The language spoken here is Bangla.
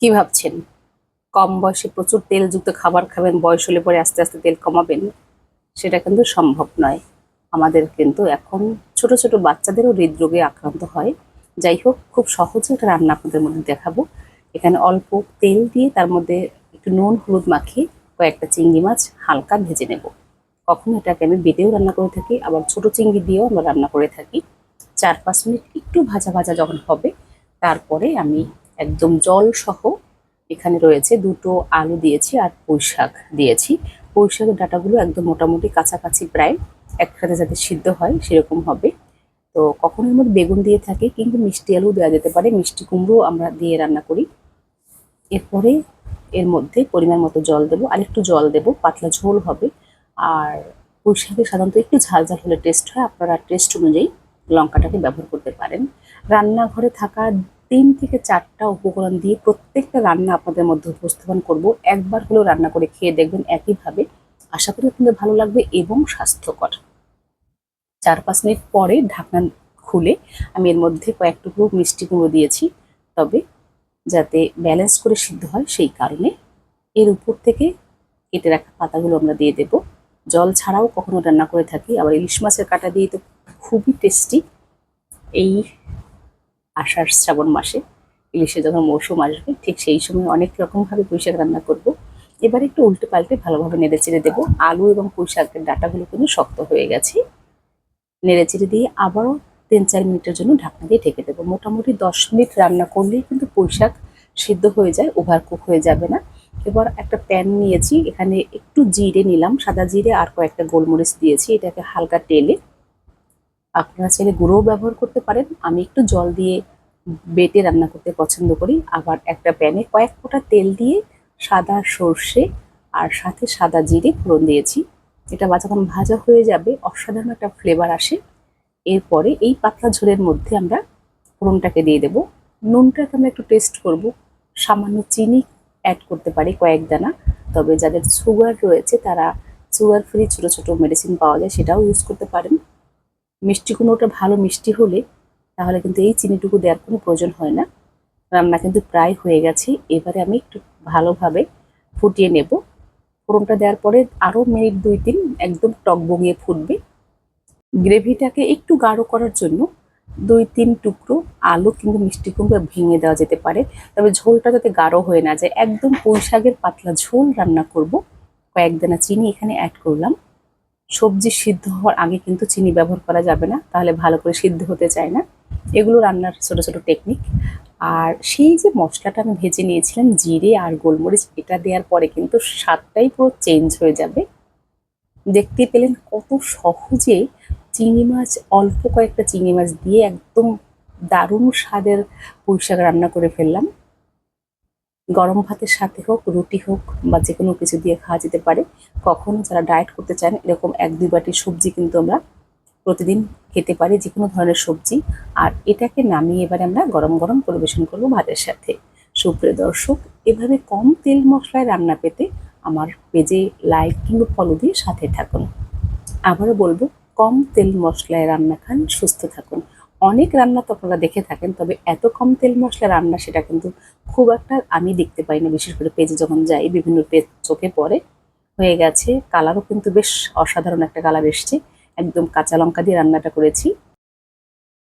কি ভাবছেন? কম বয়সে প্রচুর তেলযুক্ত খাবার খাবেন, বয়স হলে পরে আস্তে আস্তে তেল কমাবেন? সেটা কিন্তু সম্ভব নয়। আমাদের কিন্তু এখন ছোট ছোট বাচ্চাদেরও হৃদরোগে আক্রান্ত হয়। যাই হোক, খুব সহজে একটা রান্না আপনাদের মধ্যে দেখাবো। এখানে অল্প তেল দিয়ে তার মধ্যে একটু নুন হলুদ মাখিয়ে কয়েকটা চিংড়ি মাছ হালকা ভেজে নেব। কখনো এটাকে আমি বেটেও রান্না করে থাকি, আবার ছোট চিংড়ি দিয়েও আমরা রান্না করে থাকি। 4-5 মিনিট একটু ভাজা ভাজা যখন হবে, তারপরে আমি একদম জল সহ এখানে রয়েছে দুটো আলু দিয়েছি আর পুঁই শাক দিয়েছি। পুঁই শাকের ডাঁটাগুলো একদম মোটামুটি কাছাকাছি প্রায় একসাথে যাতে সিদ্ধ হয় সেরকম হবে। তো কখনো এর মধ্যে বেগুন দিয়ে থাকি, কিন্তু মিষ্টি আলু দেওয়া যেতে পারে, মিষ্টি কুমড়ো আমরা দিয়ে রান্না করি। এরপরে এর মধ্যে পরিমাণ মতো জল দেবো, আর একটু জল দেবো, পাতলা ঝোল হবে। আর পুঁই শাকে সাধারণত একটু ঝাল ঝাল হলে টেস্ট হয়, আপনারা টেস্ট অনুযায়ী লঙ্কাটাকে ব্যবহার করতে পারেন। রান্নাঘরে থাকা 3 থেকে 4টা উপকরণ দিয়ে প্রত্যেকটা রান্না আপনাদের মধ্যে উপস্থাপন করব। একবার হলেও রান্না করে খেয়ে দেখবেন একইভাবে। আশা করি আপনাদের ভালো লাগবে এবং স্বাস্থ্যকর। 4-5 মিনিট পরে ঢাকনা খুলে আমি এর মধ্যে কয়েক টুকরো মিষ্টি কুমড়ো দিয়েছি, তবে যাতে ব্যালেন্স করে সিদ্ধ হয় সেই কারণে। এর উপর থেকে কেটে রাখা পাতাগুলো আমরা দিয়ে দেব। জল ছাড়াও কখনো রান্না করে থাকি, আবার ইলিশ মাছের কাঁটা দিয়ে তো খুবই টেস্টি। এই আষাঢ় শ্রাবণ মাসে ইলিশের যখন মৌসুম আসবে, ঠিক সেই সময় অনেক রকমভাবে পুঁই শাক রান্না করব। এবার একটু উল্টে পাল্টে ভালোভাবে নেড়ে চেড়ে দেবো। আলু এবং পুঁই শাকের ডাঁটাগুলো কিন্তু শক্ত হয়ে গেছে। নেড়ে চেড়ে দিয়ে আবারও 3-4 মিনিটের জন্য ঢাকনা দিয়ে ঢেকে দেবো। মোটামুটি 10 মিনিট রান্না করলেই কিন্তু পুঁই শাক সিদ্ধ হয়ে যায়, ওভার কুক হয়ে যাবে না। এবার একটা প্যান নিয়েছি, এখানে একটু জিরে নিলাম, সাদা জিরে আর কয়েকটা গোলমরিচ দিয়েছি। এটাকে হালকা তেলে, আপনারা চাইলে গুঁড়োও ব্যবহার করতে পারেন, আমি একটু জল দিয়ে বেটে রান্না করতে পছন্দ করি। আবার একটা প্যানে কয়েক ফোঁটা তেল দিয়ে সাদা সর্ষে আর সাথে সাদা জিরে ফোড়ন দিয়েছি। এটা যখন ভাজা হয়ে যাবে অসাধারণ একটা ফ্লেভার আসে। এরপরে এই পাতলা ঝোলের মধ্যে আমরা ফোড়নটাকে দিয়ে দেব। নুনটাকে আমরা একটু টেস্ট করব, সামান্য চিনি অ্যাড করতে পারি কয়েক দানা। তবে যাদের সুগার রয়েছে তারা সুগার ফ্রি ছোটো ছোটো মেডিসিন পাওয়া যায়, সেটাও ইউজ করতে পারেন। মিষ্টি কুমড়োটা ভালো মিষ্টি হলে তাহলে কিন্তু এই চিনিটুকু দেওয়ার কোনো প্রয়োজন হয় না। রান্না কিন্তু প্রায় হয়ে গেছে, এবারে আমি একটু ভালোভাবে ফুটিয়ে নেব। ফোড়নটা দেওয়ার পরে আরও মিনিট 2-3 একদম টকবগিয়ে ফুটবে। গ্রেভিটাকে একটু গাঢ় করার জন্য 2-3 টুকরো আলু কিন্তু মিষ্টি কুমড়ো ভেঙে দেওয়া যেতে পারে, তবে ঝোলটা যাতে গাঢ় হয়ে না যায়, একদম পুঁই শাকের পাতলা ঝোল রান্না করব। কয়েক দানা চিনি এখানে অ্যাড করলাম। সবজি সিদ্ধ হওয়ার আগে কিন্তু চিনি ব্যবহার করা যাবে না, তাহলে ভালো করে সিদ্ধ হতে চায় না। এগুলো রান্নার ছোট ছোট টেকনিক। আর সেই যে মশলাটা আমি ভেজে নিয়েছিলাম জিরে আর গোলমরিচ, এটা দেওয়ার পরে কিন্তু স্বাদটাই পুরো চেঞ্জ হয়ে যাবে। দেখতে পেলেন কত সহজে চিংড়ি মাছ, অল্প কয়েকটা চিংড়ি মাছ দিয়ে একদম দারুণ স্বাদের পুঁই শাক রান্না করে ফেললাম। গরম ভাতের সাথে হোক, রুটি হোক বা যে কোনো কিছু দিয়ে খাওয়া যেতে পারে। কখনো যারা ডায়েট করতে চান এরকম 1-2 বাটি সবজি কিন্তু আমরা প্রতিদিন খেতে পারি, যে কোনো ধরনের সবজি। আর এটাকে নামিয়ে এবার আমরা গরম গরম পরিবেশন করব ভাতের সাথে। সুপ্রিয় দর্শক, এভাবে কম তেল মশলায় রান্না পেতে আমার পেজে লাইক কিংবা ফলো দিয়ে সাথে থাকুন। আবারও বলবো, কম তেল মশলায় রান্না খান, সুস্থ থাকুন। অনেক রান্না তো আপনারা দেখে থাকেন, তবে এত কম তেল মশলা রান্না সেটা কিন্তু খুব একটা আমি দেখতে পাই না। বিশেষ করে পেজে যখন যাই বিভিন্ন পেজ চোখে পড়ে। হয়ে গেছে, কালারও কিন্তু বেশ অসাধারণ একটা কালার এসছে। একদম কাঁচা লঙ্কা দিয়ে রান্নাটা করেছি।